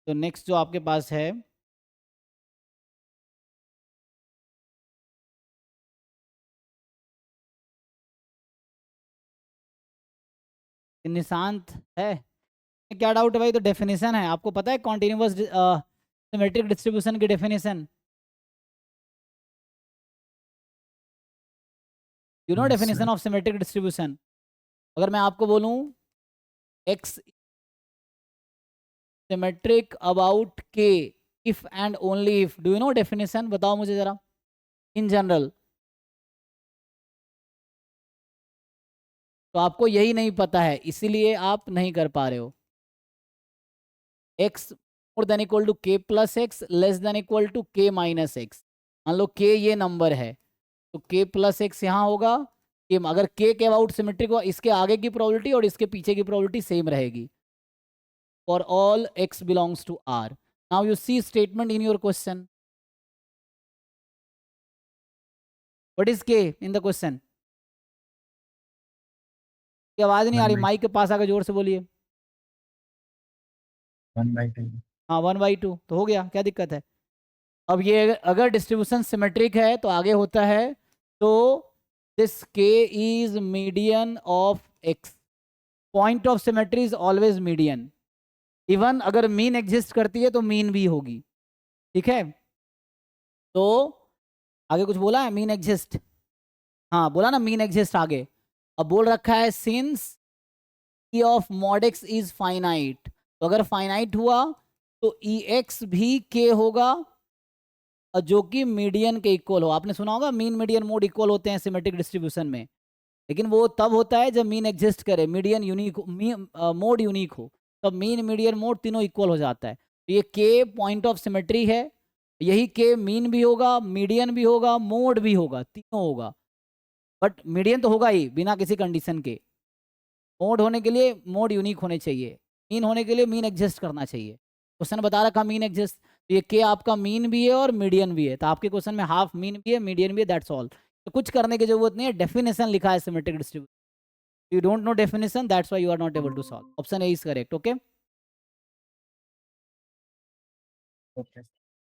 तो नेक्स्ट जो आपके पास है निशांत है, क्या डाउट है भाई? तो डेफिनेशन है, आपको पता है कॉन्टिन्यूअस सिमेट्रिक डिस्ट्रीब्यूशन की definition? You know Yes, sir. Definition of symmetric distribution? अगर मैं आपको बोलूं एक्स सिमेट्रिक अबाउट के if and only if, do you know definition? बताओ मुझे जरा इन जनरल। तो आपको यही नहीं पता है, इसीलिए आप नहीं कर पा रहे हो। X more than equal to k plus x less than equal to k minus x. मान लो के ये नंबर है, तो के प्लस एक्स यहाँ होगा। कि अगर के अबाउट सिमेट्रिक हो, इसके आगे की प्रोबेबिलिटी और इसके पीछे की प्रोबेबिलिटी सेम रहेगी for all X belongs to R. Now you see statement in your question, what is K in the question? की आवाज नहीं आ 1 रही, by माइक के पास आकर जोर से बोलिए। 1 by 2. हाँ 1/2 तो हो गया, क्या दिक्कत है? अब ये अगर डिस्ट्रीब्यूशन सिमेट्रिक है तो आगे होता है, तो दिस के is median of x. Point of symmetry is always median. Even अगर मीन एग्जिस्ट करती है तो मीन भी होगी, ठीक है? तो आगे कुछ बोला है मीन एग्जिस्ट? हाँ बोला ना मीन एग्जिस्ट आगे। अब बोल रखा है since E of mod x is finite, तो अगर फाइनाइट हुआ तो ई एक्स भी के होगा, और जो कि मीडियन के इक्वल हो। आपने सुना होगा मीन मीडियन मोड इक्वल होते हैं सिमेट्रिक डिस्ट्रीब्यूशन में, लेकिन वो तब होता है जब मीन एग्जिस्ट करे, मीडियन यूनिक मोड यूनिक हो, तब मीन मीडियन मोड तीनों इक्वल हो जाता है। तो ये के पॉइंट ऑफ सिमेट्री है, यही के मीन भी होगा, मीडियन भी होगा, मोड भी होगा, तीनों होगा। बट मीडियन तो होगा ही बिना किसी कंडीशन के। मोड होने के लिए मोड यूनिक होने चाहिए, मीन होने के लिए मीन एग्जिस्ट करना चाहिए। क्वेश्चन बता रखा मीन एग्जिस्ट, तो ये के आपका मीन भी है और मीडियन भी है, तो आपके क्वेश्चन में हाफ मीन भी है मीडियन भी है, दैट्स ऑल। तो कुछ करने की जरूरत नहीं है, डेफिनेशन लिखा है symmetric distribution. You don't know definition, that's why you are not able to solve. Option A is correct. Okay Okay.